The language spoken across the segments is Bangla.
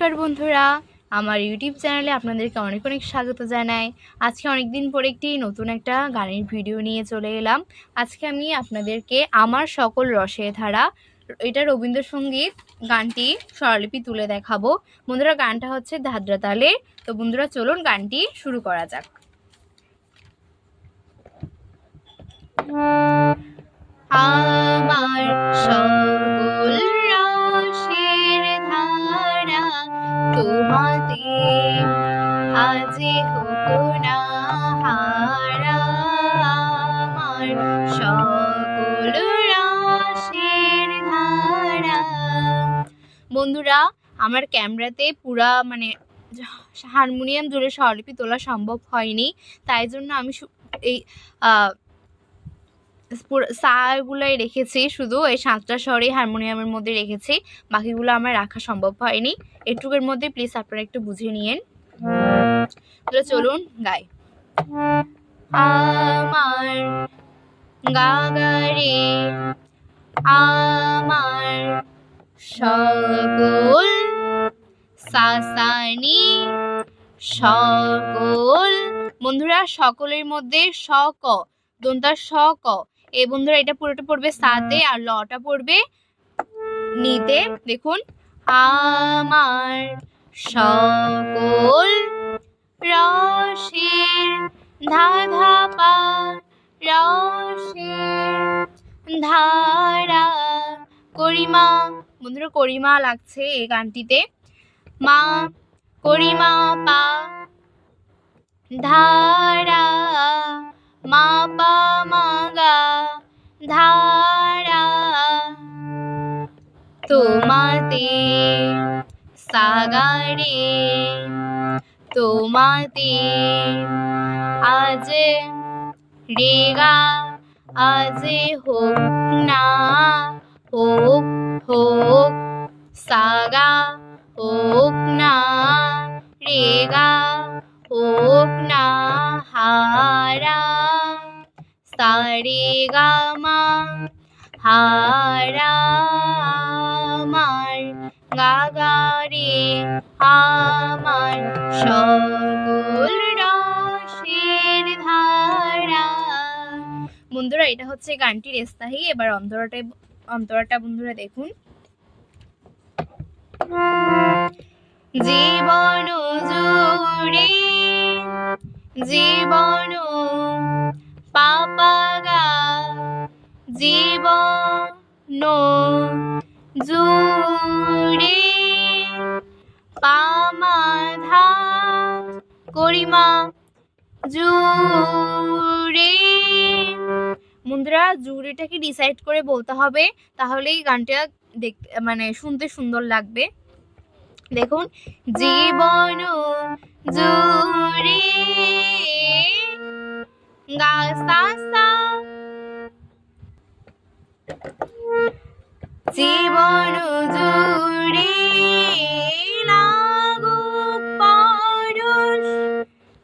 নমস্কার বন্ধুরা, আমার ইউটিউব চ্যানেলে আপনাদেরকে অনেক অনেক স্বাগত জানাই। আজকে অনেক দিন পরে একটি নতুন একটা গানের ভিডিও নিয়ে চলে এলাম। আজকে আমি আপনাদেরকে আমার সকল রসে ধারা, এটা রবীন্দ্রসঙ্গীত গানটি স্বরলিপি তুলে দেখাবো। বন্ধুরা, গানটা হচ্ছে ধাদ্রা তালে। তো বন্ধুরা, চলুন গানটি শুরু করা যাক। আমার সকল রসের ধারা তোমাতে আজি হোক না হারা। আমার সকল রসের ধারা। বন্ধুরা, আমার ক্যামেরাতে পুরা হারমোনিয়াম জুড়ে স্বরলিপি তোলা সম্ভব হয়নি, তাই জন্য আমি এই সাগুলাই রেখেছি, শুধু এই 7টা স্বরই হারমোনিয়ামের মধ্যে রেখেছি, বাকিগুলো আমার রাখা সম্ভব হয়নি। এটুকুর মধ্যে প্লিজ আপনারা একটু বুঝে নিয়েন। চলুন গাই। আমার গাগারে আমার সকল সাসানি সকল। বন্ধুরা, সকলের মধ্যে স ক দন্তা স ক। এই বন্ধুরা, এটা পুরোটা পড়বে সাতে আর লটা পড়বে নিতে। দেখুন, আমার সকল রসের ধাধা পা রসের ধারা করিমা। বন্ধুরা, করিমা লাগছে এই গানটিতে। মা করিমা পা ধারা মা পা মাগা ধারা তোমাতে সাগারে তোমাতে আজ রেগা আজ হোক না হোক হোক সাগা হোক না রেগা হোক না হারা সারে গামা হারা। আমার গাগারে আমার সকল রসের ধারা। বন্ধুরা, এটা হচ্ছে গানটির স্থায়ী। এবার অন্তরাটা বন্ধুরা দেখুন। জীবন জুড়ে জীবন পাপাগা জীবন জুড়ে পামাধা করিমা জুড়ে। বন্ধুরা, জুড়েটাকে ডিসাইড করে বলতে হবে, তাহলেই গানটা শুনতে সুন্দর লাগবে। দেখুন, জীবন জুড়ে গা সা সা জীবন জুড়ে লাগুক পরশ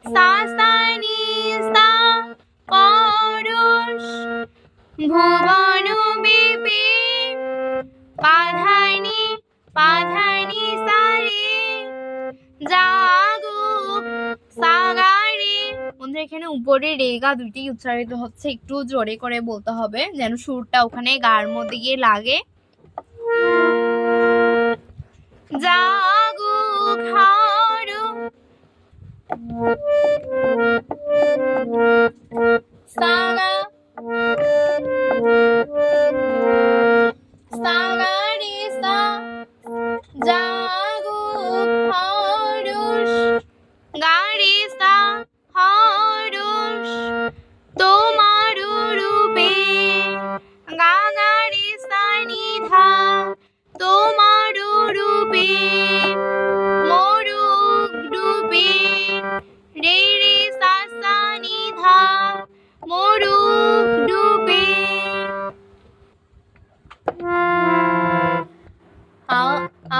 সা সা নি সা পরশ ভুবন বিপি পাধানি পাধানি সারে জাগুক সাগারে। বন্ধুরা, এখানে উপরে রেগা দুটি উচ্চারিত হচ্ছে, একটু জোরে করে বলতে হবে যেন সুরটা ওখানে গার মধ্যে গিয়ে লাগে। জাগুক হারু সাগা সাগারে সা জাগুক হরুষ গারে সা হরুষ তোমার রূপে গাগারে সা নিধা তোমার রূপে মরুক ডুবে রে রে সা সা নিধা মরুক ডুবে।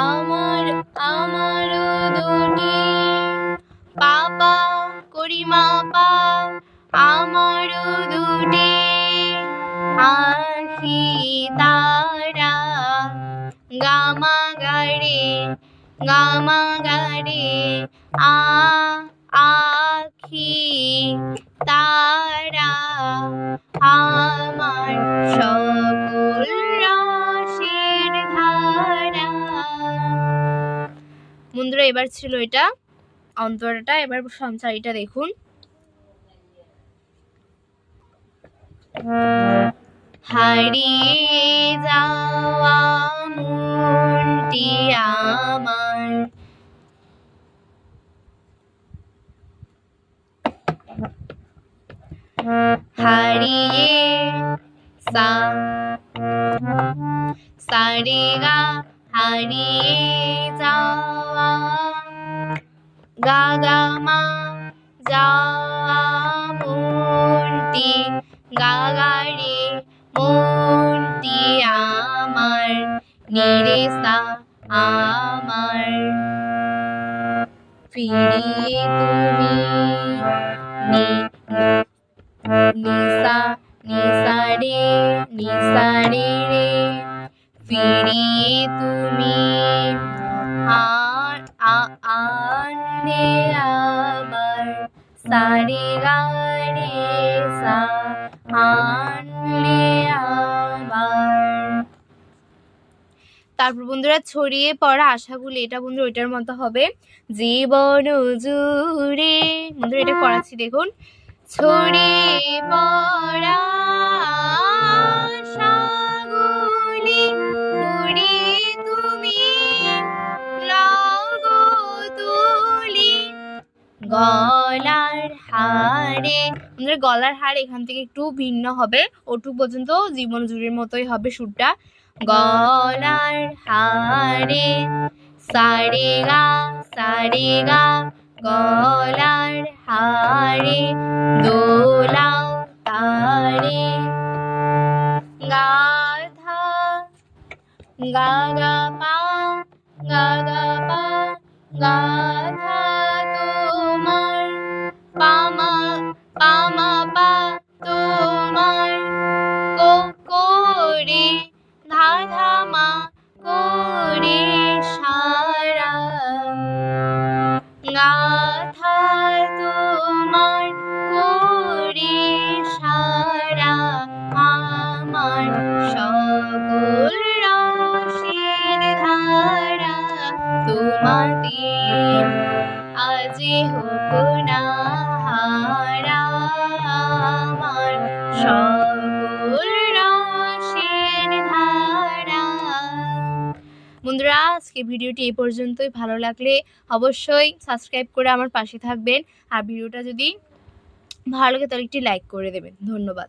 আমার আমার দুটি পাপা করিমা পা আমার দুটি আখি তারা গামা গাড়ে গামা গারে আখি তারা আমার সকল রসের ধারা। বন্ধুরা এবার ছিল এটা অন্তরাটা, এবার সঞ্চারীটা দেখুন। হারিয়ে যাওয়া মনটি আমার হারিয়ে সারে গা হারিয়ে যাওয়া গা গা মা যাওয়া মনটি গা গা রে মনটি আমার নিরে সা আমার ফিরিয়ে তুমি নিসা নিসা রে রে ফিরিয়ে তুমি আনলে আবার সারে গা রে সা আনলে আবার। তারপর বন্ধুরা ছড়িয়ে পড়া আশাগুলি, এটা বন্ধু ওইটার মতো হবে। জীবন জুড়ে বন্ধুরা এটা করাচ্ছি দেখুন। ছড়িয়ে পড়া আশাগুলি উড়িয়ে তুমি লাগো তুলি গলার হারে। বন্ধুরা গলার হার এখান থেকে একটু ভিন্ন হবে, ওটুক পর্যন্ত জীবন জুড়ের মতোই হবে সুরটা। গলার হারে সারে গা গলার হারে দোলাও তারে গাধা গা গা পা গাধা তোমার পামা পা তোমার করে ধাধা মা করে সারা গাথা তোমার করে সারা আমার সকল রসের ধারা তোমাতে আজি হোক না হারা আমার সকল রসের ধারা। বন্ধুরা আজকে ভিডিওটি এই পর্যন্তই। ভালো লাগলে অবশ্যই সাবস্ক্রাইব করে আমার পাশে থাকবেন, আর ভিডিওটা যদি ভালো লাগে তাহলে একটি লাইক করে দেবেন। ধন্যবাদ।